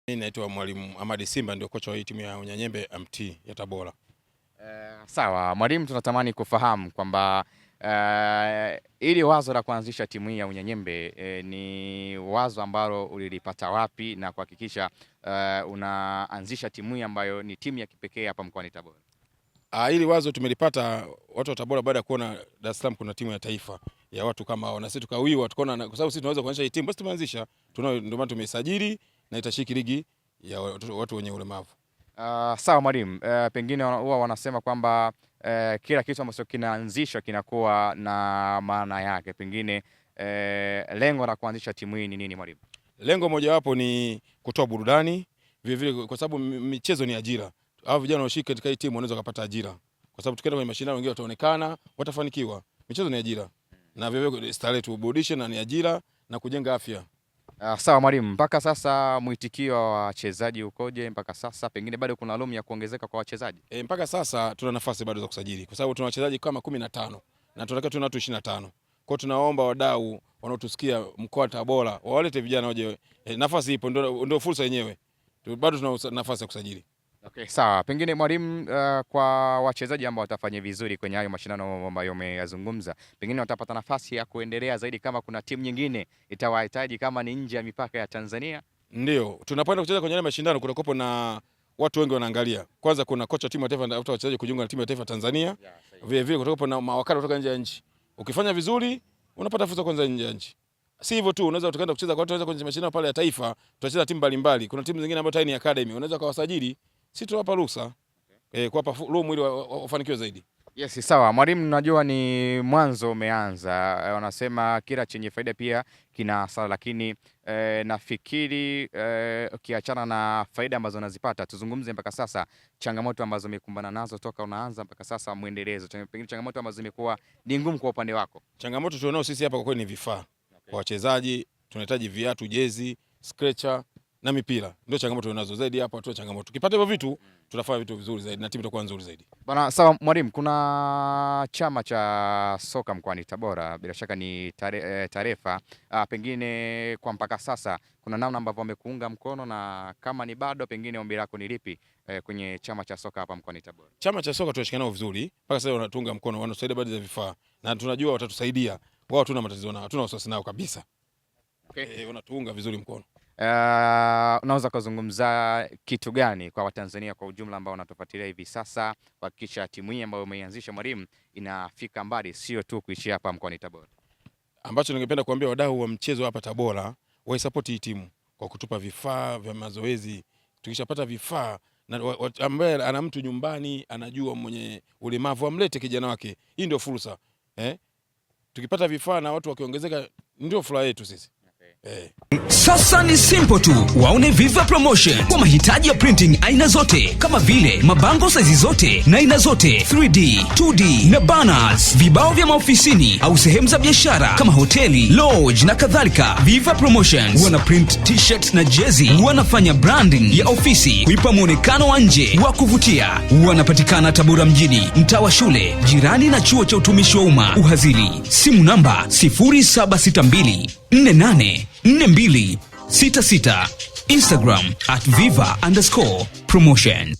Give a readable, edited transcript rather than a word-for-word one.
Mimi naitwa Mwalimu Ahmad Simba, ndio kocha wa hii timu ya Unyanyembe MT ya Tabora. Sawa, mwalimu, tunatamani kufahamu kwamba ili wazo la kuanzisha timu hii ya Unyanyembe ni wazo ambalo ulilipata wapi na kuhakikisha unaanzisha timu hii ambayo ni timu ya kipekee hapa mkoani Tabora? Hili wazo tumelipata watu wa Tabora baada ya kuona Dar es Salaam kuna timu ya taifa ya watu kama hao, na sisi tukawiwa, tukaona kwa sababu sisi tunaweza kuanzisha hii timu, basi tumeanzisha. Ndio maana tumesajili na itashiriki ligi ya watu wenye ulemavu. Sawa mwalimu, pengine huwa wanasema kwamba kila kitu ambacho kinaanzishwa kinakuwa na maana yake. Pengine lengo la kuanzisha timu hii ni nini mwalimu? Lengo mojawapo ni kutoa burudani, vile vile kwa sababu michezo ni ajira. Hao vijana washiriki katika hii timu wanaweza kupata ajira, kwa sababu tukienda kwenye mashindano wengine wataonekana, watafanikiwa. Michezo ni ajira, na vile vile starehe tu, burudishe na ni ajira na kujenga afya. Sawa mwalimu, mpaka sasa mwitikio wa wachezaji ukoje mpaka sasa? Pengine bado kuna room ya kuongezeka kwa wachezaji? Mpaka sasa tuna nafasi bado za kusajili, kwa sababu tuna wachezaji kama 15 na tunataka tuna watu 25. Kwa hiyo tunaomba wadau wanaotusikia mkoa wa Tabora wawalete vijana waje, nafasi ipo, ndio fursa yenyewe. Bado tuna nafasi ya kusajili. Okay, sawa. Pengine mwalimu, kwa wachezaji ambao watafanya vizuri kwenye hayo mashindano ambayo umeyazungumza, pengine watapata nafasi ya kuendelea zaidi kama kuna timu nyingine itawahitaji kama ni nje ya mipaka ya Tanzania? Ndio, tunapoenda kucheza kwenye mashindano kunakopo na watu wengi wanaangalia. Kwanza kuna kocha timu ya taifa na wachezaji kujiunga na timu ya taifa Tanzania. Vile vile kunakopo na mawakala kutoka nje ya nchi. Ukifanya vizuri unapata fursa kwanza nje ya nchi. Si hivyo tu, unaweza tukaenda kucheza kwa watu waweza kwenye mashindano pale ya taifa, tutacheza timu mbalimbali. Kuna timu zingine ambazo tayari ni academy, unaweza kuwasajili. Sisi tunawapa ruhusa kuwapa room ili wafanikiwe zaidi. Yes, sawa. Mwalimu, najua ni mwanzo umeanza. Wanasema kila chenye faida pia kina hasara, lakini nafikiri ukiachana na faida ambazo unazipata, tuzungumze mpaka sasa changamoto ambazo umekumbana nazo toka unaanza mpaka sasa muendelezo. Pengine changamoto ambazo zimekuwa ni ngumu kwa upande wako. Changamoto tunao sisi hapa kwa kweli ni vifaa. Kwa wachezaji tunahitaji viatu, jezi, stretcher na mipira. Ndio changamoto tunazo zaidi hapa, tu changamoto. Tukipata hivyo vitu tutafanya vitu vizuri zaidi na timu itakuwa nzuri zaidi. Bwana, sawa mwalimu, kuna chama cha soka mkoani Tabora, bila shaka ni Tarefa. Pengine kwa mpaka sasa kuna namna ambavyo wamekuunga mkono, na kama ni bado, pengine ombi lako ni lipi kwenye chama cha soka hapa mkoani Tabora? Chama cha soka tunashikana nao vizuri. Mpaka sasa wanatuunga mkono, wanatusaidia baadhi ya vifaa na tunajua watatusaidia. Wao tuna matatizo nao, hatuna wasiwasi nao kabisa. Okay. Wanatuunga vizuri mkono. Unaweza kuzungumza kitu gani kwa Watanzania kwa ujumla ambao wanatufuatilia hivi sasa kuhakikisha timu hii ambayo umeianzisha mwalimu inafika mbali, sio tu kuishia hapa mkoani Tabora? Ambacho ningependa kuambia wadau wa mchezo hapa Tabora, waisupport hii timu kwa kutupa vifaa vya mazoezi. Tukishapata vifaa na ambaye ana mtu nyumbani anajua mwenye ulemavu, amlete kijana wake. Hii ndio fursa. Tukipata vifaa na watu wakiongezeka, ndio furaha yetu sisi. Sasa ni simple tu, waone Viva Promotion kwa mahitaji ya printing aina zote, kama vile mabango size zote na aina zote, 3D, 2D na banners, vibao vya maofisini au sehemu za biashara kama hoteli, lodge na kadhalika. Viva Promotions wana print t-shirt na jezi, wanafanya branding ya ofisi kuipa muonekano wa nje wa kuvutia. Wanapatikana Tabora mjini, mtaa wa shule, jirani na chuo cha utumishi wa umma Uhazili. Simu namba 0762484266. Instagram @viva_promotion.